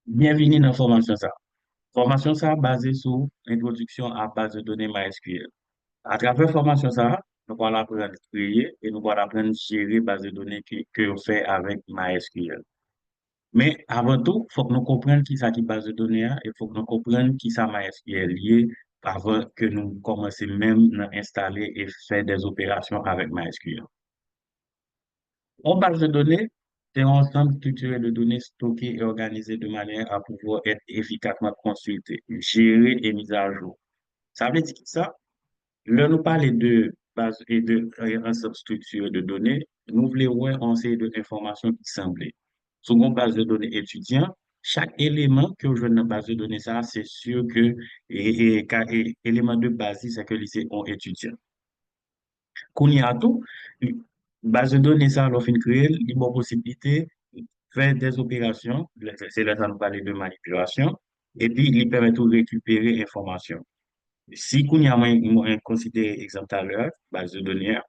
Bienvenue dans la formation ça. Formation ça basée sur introduction à base de données MySQL. À travers formation ça, nous allons apprendre à créer et nous allons apprendre à gérer base de données que on fait avec MySQL. Mais avant tout, il faut que nous comprenions qui ça qui base de données hein, et il faut que nous comprenions qui ça MySQL lié avant que nous commencions même à installer et faire des opérations avec MySQL. En base de données, c'est un ensemble structuré de données stockées et organisées de manière à pouvoir être efficacement consultées, gérées et mises à jour. Ça veut dire que ça, là, nous parler de base et de ensemble structuré de données, nous voulons voir un série d'informations qui semblent. Sur une base de données étudiant, chaque élément que je dans la base de données, ça, c'est sûr que, élément de base, c'est que c'est un étudiant. Qu'on y a tout, base de données, ça, l'offre une créer, il y a possibilité de faire des opérations, c'est là que nous parler de manipulation, et puis il permet de récupérer information. Si qu'on y a moins considéré exemple tout à l'heure, base de données,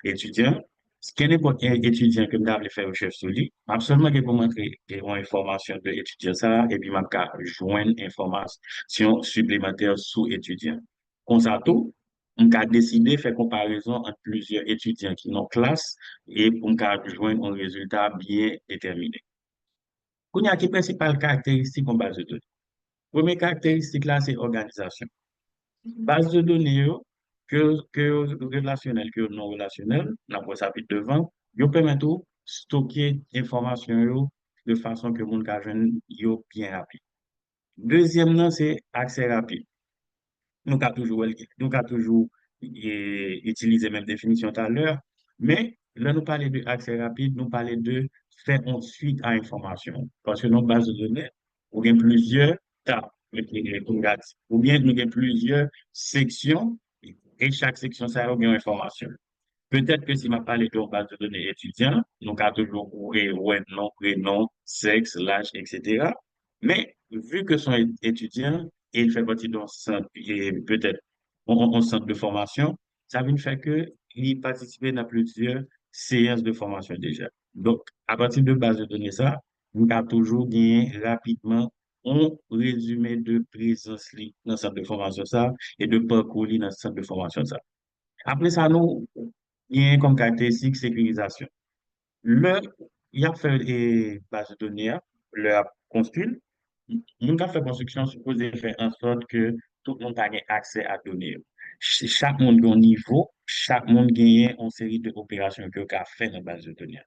étudiant, ce qui n'est pas un étudiant que m'avait faire recherche sur lui, absolument que pour montrer qu'il y a une information de l'étudiant ça, et puis m'a joindre information supplémentaire sous étudiant. Comme ça tout, on a décidé de faire comparaison entre plusieurs étudiants qui sont en classe et pour joindre un résultat bien déterminé. Il y a qui principales caractéristiques en base de données. Première caractéristique là, c'est organisation. Base de données yo, que relationnel, que non relationnel, la voie s'appuie devant, yo permet tout stocker information yo de façon que moun ka jwenn yo bien rapide. Deuxième, nan, c'est accès rapide. Nous avons toujours utilisé même définition tout à l'heure, mais là, nous parlons de accès rapide, nous parlons de faire ensuite à information. Parce que dans notre base de données, on a plusieurs tables, ou bien nous avons plusieurs sections, et chaque section, ça a une information. Peut-être que si je parle de base de données étudiants, nous avons toujours ouais, nom, prénom, sexe, l'âge, etc. Mais vu que sont étudiants et il fait partie d'un centre, et peut-être un centre de formation, ça veut faire que il participe à plusieurs séances de formation déjà. Donc, à partir de base de données ça, nous avons toujours gagné rapidement un résumé de présence dans le centre de formation ça et de parcours dans le centre de formation ça. Après ça, nous, il y a comme caractéristique sécurisation. Le, il y a fait des bases de données, le a construit. Nous avons fait construction supposé faire en sorte que tout le monde ait accès à données. Chaque monde a un niveau, chaque monde gagne une série d'opérations que a fait dans la base de données.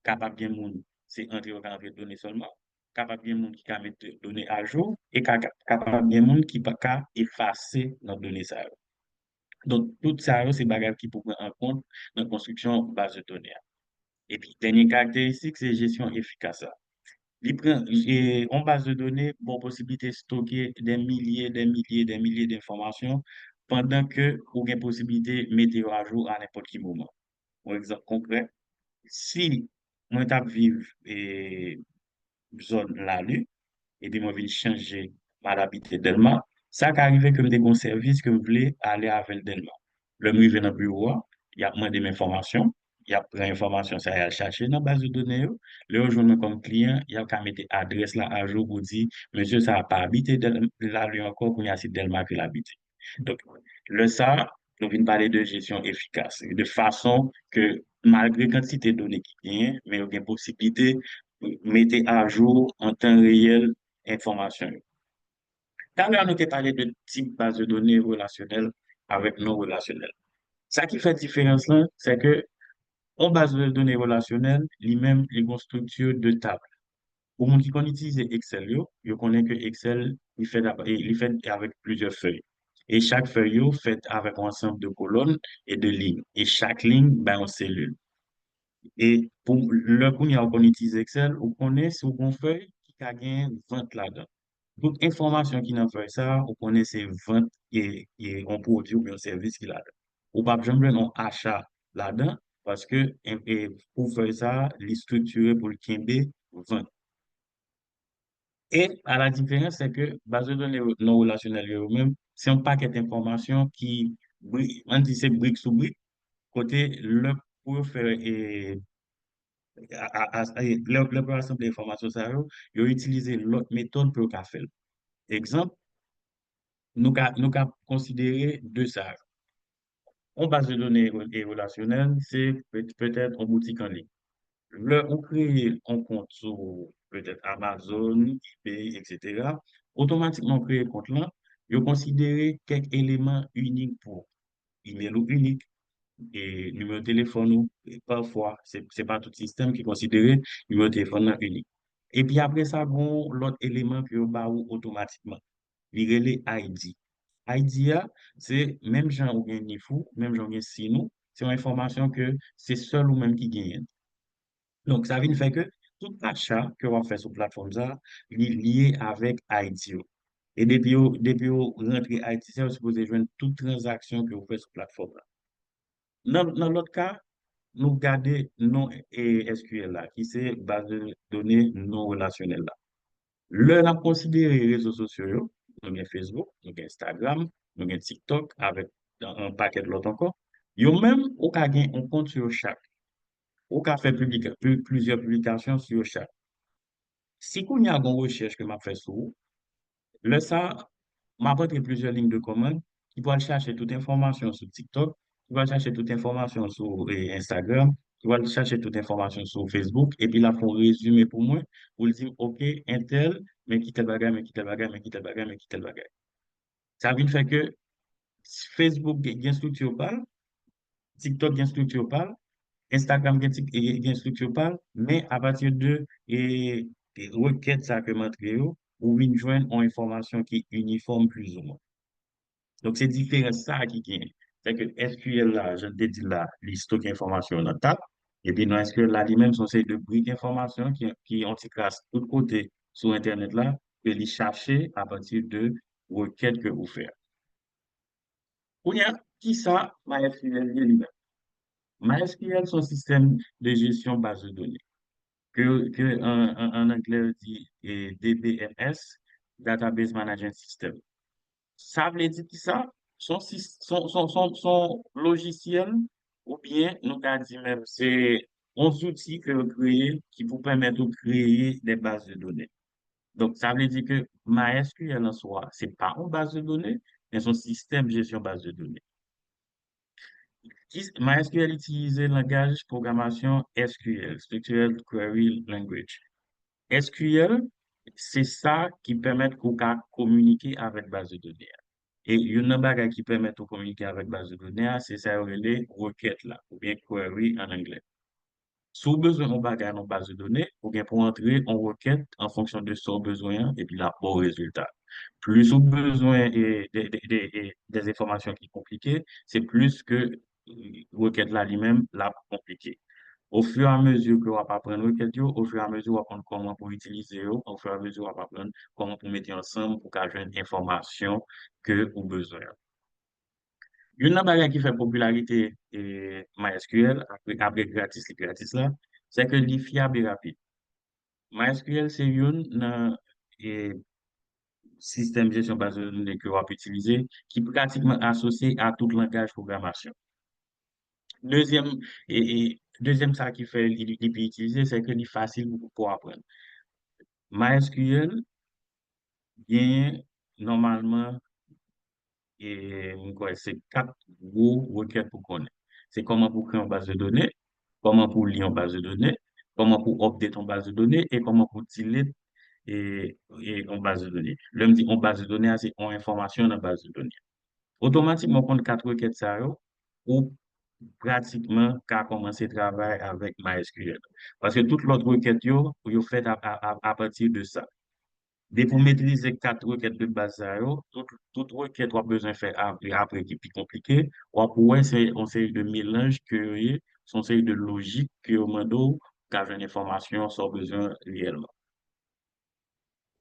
Capable bien monde, c'est entrer au cadre de données seulement. Capable bien monde qui a mettre données à jour et capable bien monde qui peut effacer nos données ça. Donc, tout ça, c'est des bagages qui pour prendre en compte dans la construction de base de données. Et puis, dernière caractéristique, c'est gestion efficace. En base de données, bon, possibilité de stocker des milliers d'informations pendant que vous avez possibilité de mettre à jour à n'importe quel moment. Par exemple concret, si moi je vivre et zone la rue, et puis moi je changer ma habiter Delma, ça qui arrive que me des service que je voulais aller avec Delma. Le arrivé dans le bureau, il y a demandé mes informations, il y a pris l'information, ça y a cherché dans la base de données. Le rejoindre comme client, il y a qu'à mettre adresse là à jour pour dire, monsieur, ça n'a pas habité la rue encore, pour y a c'est Delma qui l'habite. Donc, le ça, nous venons parler de gestion efficace, de façon que malgré la quantité de données qui vient, mais il y a une possibilité de mettre à jour en temps réel information. Tout à l'heure, nous avons parlé de type base de données relationnelle avec non relationnelle. Ça qui fait différence là, c'est que en base de données relationnelle, lui-même, il y a une structure de table. Pour les gens qui connaissent utiliser Excel, yo connaît que Excel, il fait avec plusieurs feuilles. Et chaque feuille est fait avec un ensemble de colonnes et de lignes. Et chaque ligne, ben, une cellule. Et pour le qu'on y a qu'on utilise Excel, on connaît sur une feuille qui a gagné 20 là-dedans. Toute information qui n'a fait ça, on connaît ces 20 et on produit ou bien un service qui là-dedans. Ou pas jamais un achat là-dedans parce que pour faire ça, les structurer pour le Kimbe 20. Et à la différence, c'est que base de données non relationnelles eux-mêmes, c'est un paquet d'informations qui, on dit c'est brique sous brique, côté le pour faire Le pour assembler l'information, ça, ils ont utilisé l'autre méthode pour le faire. Exemple, nous avons considéré deux ça. En base de données et relationnelle, c'est peut-être en boutique en ligne. On crée un compte sur peut-être Amazon, eBay, etc. Automatiquement, créer un compte là, ils considérer quelques éléments uniques pour email ou unique et numéro de téléphone ou et parfois, c'est pas tout système qui considère numéro de téléphone là unique. Et puis après ça, bon, l'autre élément que va automatiquement, il est les ID. ID, c'est même genre ou bien ni fou, même genre bien si nous, c'est une information que c'est seul ou même qui gagne. Donc, ça veut dire que tout achat que on fait sur plateforme ça, il est lié avec ID. Et depuis vous rentrez IT, c'est vous supposez joindre toute transaction que vous faites sur plateforme là. Dans l'autre cas, nous gardons non et SQL là, qui c'est base de données non relationnelle là. Là, on a considéré les réseaux sociaux, nous avons Facebook, nous avons Instagram, nous avons TikTok, avec un paquet de l'autre encore. Yo même, au cas gain un compte sur chaque. Au cas fait plusieurs publications sur chaque. Si qu'on y a une recherche que m'a fait sur vous, là, ça m'a apporté plusieurs lignes de commande qui vont chercher toute information sur TikTok, qui vont chercher toute information sur Instagram, qui vont chercher toute information sur Facebook, et puis là, font résumé pour moi, pour le dire, OK, un tel, mais qui tel bagage, mais qui tel bagage, mais qui tel bagage, mais qui tel bagage. Ça veut dire que Facebook gagne structure parle, TikTok gagne structure parle, Instagram gagne structure parle, mais à partir de requêtes ça que m'entre ou une joindre en information qui est uniforme plus ou moins. Donc, c'est différent ça qui gagne. C'est que SQL là, je te dis là, il stocke information dans table. Et puis, dans SQL là, lui-même, sont ces deux briques d'information qui ont classe de tous côtés sur Internet là, que les chercher à partir de requêtes que vous faites. Ou bien, qui ça, MySQL lui-même? MySQL, c'est un système de gestion base de données que en anglais on dit DBMS, Database Management System. Ça veut dire que ça, son logiciel, ou bien, nous avons dit même, c'est un outil que vous créez qui vous permet de créer des bases de données. Donc, ça veut dire que MySQL en soi, c'est pas une base de données, mais son système de gestion base de données. MySQL utilise le langage programmation SQL, Structured Query Language. SQL, c'est ça qui permet de communiquer avec base de données. Et une bagage qui permet de communiquer avec base de données, c'est ça, les requêtes là, ou bien query en anglais. Si vous avez besoin d'un bagage dans base de données, ou bien pour entrer en requête en fonction de son besoin et puis là, au résultat. Plus vous avez besoin des informations qui sont compliquées, c'est plus que requête là lui-même, là, compliquée. Au fur et à mesure que vous apprendre requête, au fur et à mesure vous apprendre comment pour utiliser, au fur et à mesure vous apprendre comment pour mettre ensemble pour avoir une information que vous avez besoin. Une bagage qui fait popularité MySQL, après gratis là, c'est que c'est fiable et rapide. MySQL, c'est un système de gestion base de données que vous pouvez utiliser qui est pratiquement associé à tout langage programmation. Deuxième, deuxième ça qui fait il peut utiliser, c'est que c'est facile pour apprendre. MySQL, bien, normalement, c'est quatre gros requêtes pour connaître. C'est comment pour créer une base de données, comment pour lire une base de données, comment pour update une base de données et comment pour delete une base de données. L'homme dit une base de données, c'est une information dans la base de données. Automatiquement, quand quatre requêtes ça, ou pratiquement qu'à commencer à travailler avec MySQL. Parce que toute l'autre requête, vous faites à partir de ça. Dès pour maîtriser quatre requêtes de base, toute requête, on a besoin de faire après qui est plus compliqué. Ou après, c'est une série de mélanges que c'est une série de logique que au moment quand une information sans besoin réellement.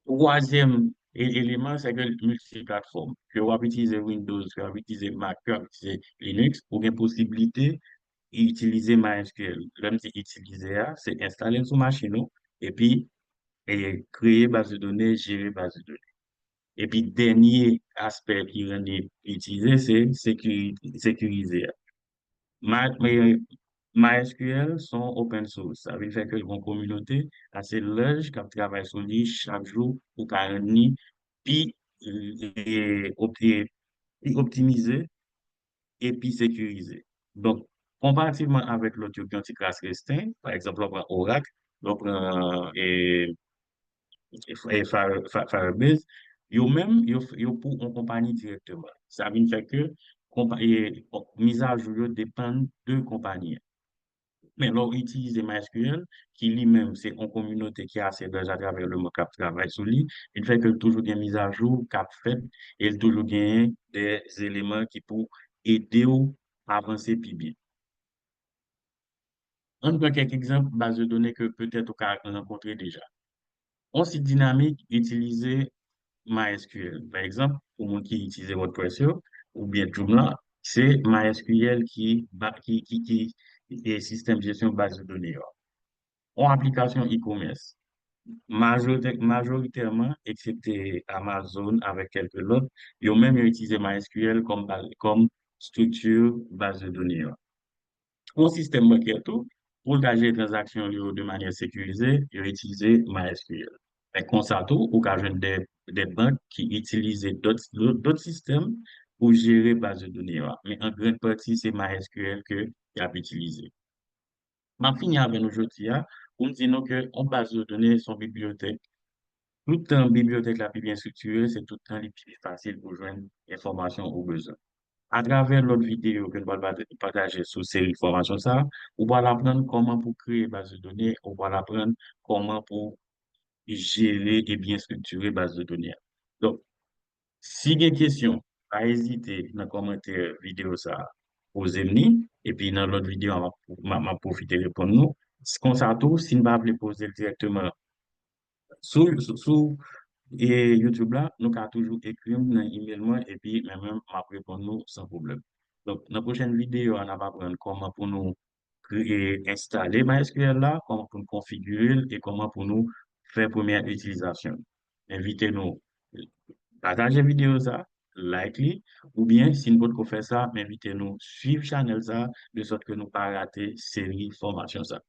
Troisième élément, c'est que multiplateforme. Que on va utiliser Windows, que on va utiliser Mac, que on va utiliser Linux, ou bien possibilité d'utiliser MySQL. L'homme c'est utiliser, c'est installer sur machine, et puis créer base de données, gérer base de données. Et puis, dernier aspect qui rend utilisé, c'est sécuriser. MySQL sont open source. Ça veut dire que une communauté assez large qui travaille sur lui chaque jour pour qu'un ni puis puis optimiser et puis sécurisé. Donc, comparativement avec l'autre qui ont une classe restreinte, par exemple, on prend Oracle, on prend Firebase, yo même, yo pour une compagnie directement. Ça veut dire que mise à jour yo dépend de compagnie. Mais l'on utilise MySQL, qui lui-même, c'est une communauté qui a assez d'âge à travers le monde qui travaille sur lui. Il fait que toujours des mises à jour, cap fait, et il toujours gagne des éléments qui pour aider à avancer plus bien. On prend quelques exemples, base de données que peut-être vous avez rencontré déjà. On site dynamique, utiliser MySQL. Par exemple, pour moi qui utilise WordPress ou bien Joomla, c'est MySQL qui est système de gestion de base de données. En application e-commerce, majoritairement, excepté Amazon avec quelques autres, ils ont même utilisé MySQL comme structure base de données. Pour système bancaire, tout, pour gager les transactions de manière sécurisée, ils ont utilisé MySQL. Mais comme ça, tout, ou des banques qui utilisent d'autres systèmes pour gérer base de données. Mais en grande partie, c'est MySQL que qu'ils ont utilisé. Ma fini avec nous aujourd'hui, pour nous dire que en base de données, son bibliothèque, tout le temps, bibliothèque la plus bien structurée, c'est tout le temps les plus facile pour joindre information au besoin. À travers l'autre vidéo que nous allons partager sur ces formations, ça, on va apprendre comment pour créer base de données, on va apprendre comment pour gérer et bien structurer base de données. Donc, si vous avez des questions, pas hésiter dans les commentaires vidéo ça, posez-moi, et puis dans l'autre vidéo, on va profiter de répondre nous. Comme ça, tout, si vous voulez poser directement sur et YouTube là, nous avons toujours écrit dans l'email moi et puis même m'a répondre nous sans problème. Donc, dans la prochaine vidéo, on va apprendre comment pour nous créer, installer MySQL là, comment pour nous configurer et comment pour nous faire première utilisation. Invitez-nous, partagez la vidéo ça, like-les, ou bien si nous pouvons faire ça, invitez-nous, suivre channel ça, de sorte que nous ne pas rater série formation ça.